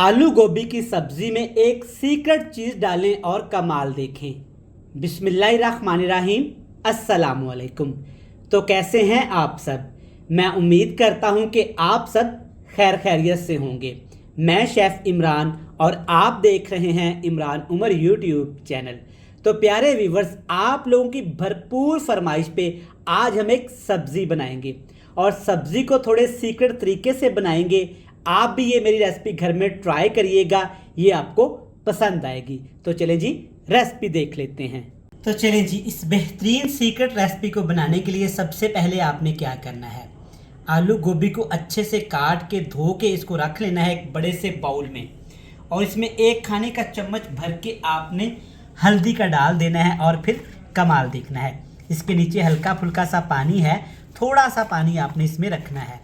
आलू गोभी की सब्जी में एक सीक्रेट चीज़ डालें और कमाल देखें। बिस्मिल्लाहिर्रहमानिर्रहीम। अस्सलामुअलैकुम। तो कैसे हैं आप सब? मैं उम्मीद करता हूं कि आप सब खैर खैरियत से होंगे। मैं शेफ़ इमरान और आप देख रहे हैं इमरान उमर यूट्यूब चैनल। तो प्यारे व्यूवर्स, आप लोगों की भरपूर फरमाइश पे आज हम एक सब्ज़ी बनाएंगे और सब्ज़ी को थोड़े सीक्रेट तरीके से बनाएंगे। आप भी ये मेरी रेसिपी घर में ट्राई करिएगा, ये आपको पसंद आएगी। तो चलें जी, रेसिपी देख लेते हैं। तो चलें जी, इस बेहतरीन सीक्रेट रेसिपी को बनाने के लिए सबसे पहले आपने क्या करना है, आलू गोभी को अच्छे से काट के धो के इसको रख लेना है एक बड़े से बाउल में, और इसमें एक खाने का चम्मच भर के आपने हल्दी का डाल देना है और फिर कमाल देखना है। इसके नीचे हल्का फुल्का सा पानी है, थोड़ा सा पानी आपने इसमें रखना है।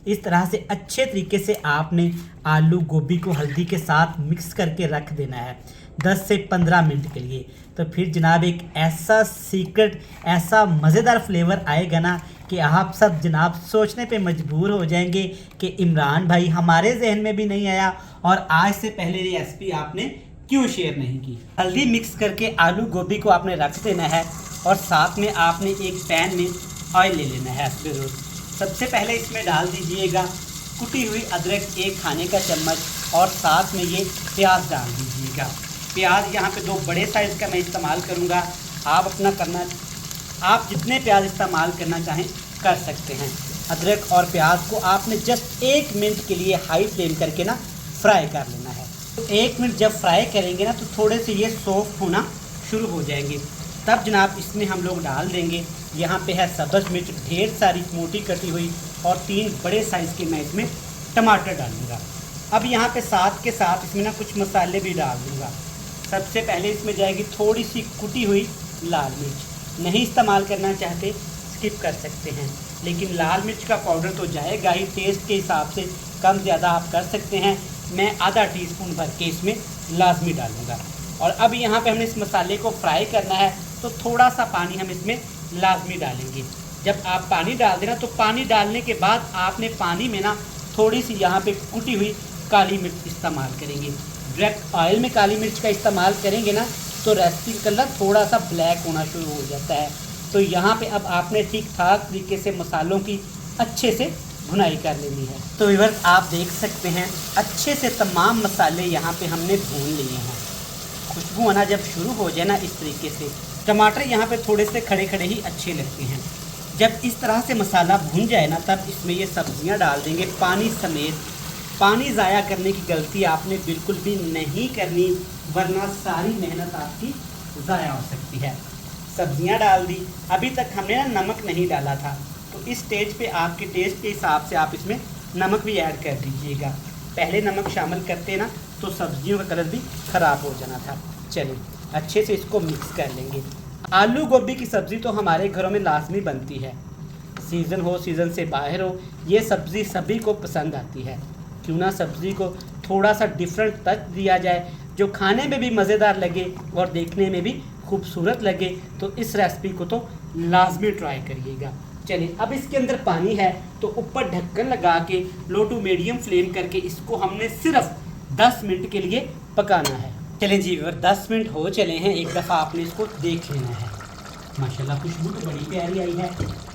इस तरह से अच्छे तरीके से आपने आलू गोभी को हल्दी के साथ मिक्स करके रख देना है 10 से 15 मिनट के लिए। तो फिर जनाब एक ऐसा सीक्रेट, ऐसा मज़ेदार फ्लेवर आएगा ना कि आप सब जनाब सोचने पे मजबूर हो जाएंगे कि इमरान भाई, हमारे जहन में भी नहीं आया और आज से पहले ये रेसिपी आपने क्यों शेयर नहीं की। हल्दी मिक्स करके आलू गोभी को आपने रख देना है और साथ में आपने एक पैन में ऑयल ले लेना है। सबसे पहले इसमें डाल दीजिएगा कुटी हुई अदरक एक खाने का चम्मच और साथ में ये प्याज डाल दीजिएगा। प्याज यहाँ पे 2 बड़े साइज़ का मैं इस्तेमाल करूँगा। आप जितने प्याज इस्तेमाल करना चाहें कर सकते हैं। अदरक और प्याज को आपने जस्ट 1 मिनट के लिए हाई फ्लेम करके ना फ्राई कर लेना है। तो 1 मिनट जब फ्राई करेंगे ना तो थोड़े से ये सॉफ्ट होना शुरू हो जाएंगे। तब जनाब इसमें हम लोग डाल देंगे, यहाँ पे है सब्ज़ मिर्च ढेर सारी मोटी कटी हुई, और 3 बड़े साइज़ के मैं इसमें टमाटर डालूँगा। अब यहाँ पे साथ के साथ इसमें ना कुछ मसाले भी डाल दूँगा। सबसे पहले इसमें जाएगी थोड़ी सी कुटी हुई लाल मिर्च। नहीं इस्तेमाल करना चाहते स्किप कर सकते हैं, लेकिन लाल मिर्च का पाउडर तो जाएगा ही, टेस्ट के हिसाब से कम ज़्यादा आप कर सकते हैं। मैं आधा टीस्पून भर के इसमें लाजमी डालूँगा। और अब यहाँ पे हमने इस मसाले को फ्राई करना है, तो थोड़ा सा पानी हम इसमें लाजमी डालेंगे। जब आप पानी डाल देना तो पानी डालने के बाद आपने पानी में ना थोड़ी सी यहाँ पे कुटी हुई काली मिर्च इस्तेमाल करेंगे। डायरेक्ट ऑयल में काली मिर्च का इस्तेमाल करेंगे ना तो रेसिपी कलर थोड़ा सा ब्लैक होना शुरू हो जाता है। तो यहाँ पे अब आपने ठीक ठाक तरीके से मसालों की अच्छे से भुनाई कर लेनी है। तो व्यूअर्स, आप देख सकते हैं अच्छे से तमाम मसाले यहाँ पे हमने भून लिए हैं। खुशबू आना जब शुरू हो जाए ना इस तरीके से, टमाटर यहाँ पे थोड़े से खड़े खड़े ही अच्छे लगते हैं। जब इस तरह से मसाला भून जाए ना तब इसमें ये सब्जियाँ डाल देंगे पानी समेत। पानी ज़ाया करने की गलती आपने बिल्कुल भी नहीं करनी, वरना सारी मेहनत आपकी ज़ाया हो सकती है। सब्जियाँ डाल दी। अभी तक हमने ना नमक नहीं डाला था, तो इस स्टेज पे आपके टेस्ट के हिसाब से आप इसमें नमक भी ऐड कर दीजिएगा। पहले नमक शामिल करते ना तो सब्जियों का कलर भी ख़राब हो जाना था। चलिए अच्छे से इसको मिक्स कर लेंगे। आलू गोभी की सब्ज़ी तो हमारे घरों में लाजमी बनती है, सीज़न हो सीज़न से बाहर हो, ये सब्ज़ी सभी को पसंद आती है। क्यों ना सब्ज़ी को थोड़ा सा डिफरेंट टच दिया जाए जो खाने में भी मज़ेदार लगे और देखने में भी खूबसूरत लगे। तो इस रेसिपी को तो लाजमी ट्राई करिएगा। चलिए अब इसके अंदर पानी है तो ऊपर ढक्कन लगा के लो टू मीडियम फ्लेम करके इसको हमने सिर्फ 10 मिनट के लिए पकाना है। चलें जी व्यूअर, 10 मिनट हो चले हैं। एक दफ़ा आपने इसको देख लेना है। माशाल्लाह खुशबू तो बड़ी प्यारी आई है,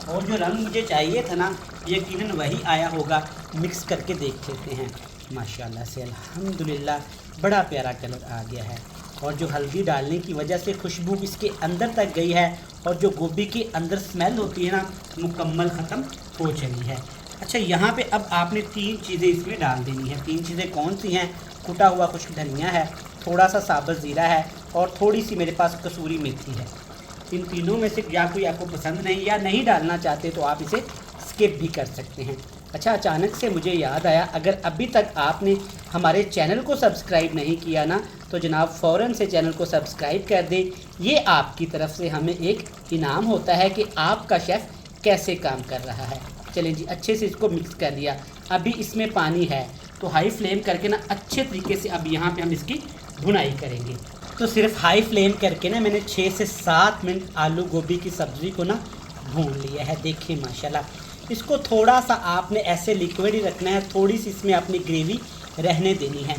और जो रंग मुझे चाहिए था ना यकीनन वही आया होगा। मिक्स करके देख लेते हैं। माशाल्लाह से अल्हम्दुलिल्लाह बड़ा प्यारा कलर आ गया है, और जो हल्दी डालने की वजह से खुशबू इसके अंदर तक गई है, और जो गोभी के अंदर स्मेल होती है ना मुकम्मल ख़त्म हो चली है। अच्छा, यहाँ पे अब आपने 3 चीज़ें इसमें डाल देनी है। 3 चीज़ें कौन सी हैं? कुटा हुआ खुश्क धनिया है, थोड़ा सा साबुत ज़ीरा है, और थोड़ी सी मेरे पास कसूरी मेथी है। इन तीनों में से या कोई आपको पसंद नहीं या नहीं डालना चाहते तो आप इसे स्किप भी कर सकते हैं। अच्छा, अचानक से मुझे याद आया, अगर अभी तक आपने हमारे चैनल को सब्सक्राइब नहीं किया ना तो जनाब फ़ौरन से चैनल को सब्सक्राइब कर दें। ये आपकी तरफ से हमें एक इनाम होता है कि आपका शेफ़ कैसे काम कर रहा है। चलें जी, अच्छे से इसको मिक्स कर लिया। अभी इसमें पानी है तो हाई फ्लेम करके ना अच्छे तरीके से अब यहाँ पे हम इसकी भुनाई करेंगे। तो सिर्फ हाई फ्लेम करके ना मैंने 6 से 7 मिनट आलू गोभी की सब्ज़ी को ना भून लिया है। देखिए माशाल्लाह, इसको थोड़ा सा आपने ऐसे लिक्विड ही रखना है, थोड़ी सी इसमें अपनी ग्रेवी रहने देनी है।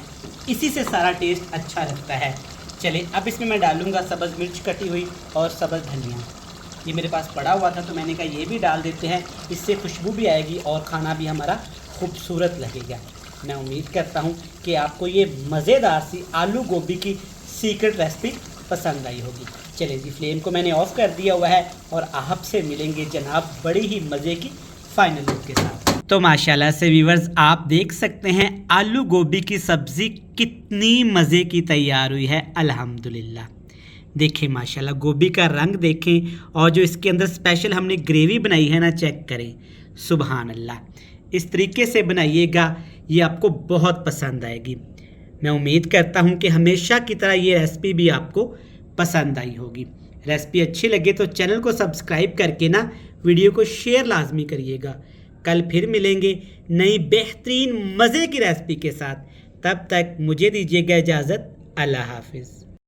इसी से सारा टेस्ट अच्छा लगता है। चलिए अब इसमें मैं डालूँगा सब्ज़ मिर्च कटी हुई और सब्ज़ धनिया। ये मेरे पास पड़ा हुआ था तो मैंने कहा ये भी डाल देते हैं, इससे खुशबू भी आएगी और खाना भी हमारा खूबसूरत लगेगा। मैं उम्मीद करता हूँ कि आपको ये मज़ेदार सी आलू गोभी की सीक्रेट रेसिपी पसंद आई होगी। चलिए जी, फ्लेम को मैंने ऑफ़ कर दिया हुआ है और आपसे मिलेंगे जनाब बड़ी ही मज़े की फाइनल लुक के साथ। तो माशाल्लाह से व्यूअर्स, आप देख सकते हैं आलू गोभी की सब्ज़ी कितनी मज़े की तैयार हुई है अल्हम्दुलिल्लाह। देखें माशाल्लाह, गोभी का रंग देखें और जो इसके अंदर स्पेशल हमने ग्रेवी बनाई है ना, चेक करें, सुभान अल्लाह। इस तरीके से बनाइएगा, ये आपको बहुत पसंद आएगी। मैं उम्मीद करता हूँ कि हमेशा की तरह ये रेसिपी भी आपको पसंद आई होगी। रेसिपी अच्छी लगे तो चैनल को सब्सक्राइब करके ना वीडियो को शेयर लाजमी करिएगा। कल फिर मिलेंगे नई बेहतरीन मज़े की रेसिपी के साथ। तब तक मुझे दीजिएगा इजाज़त। अल्लाह हाफिज़।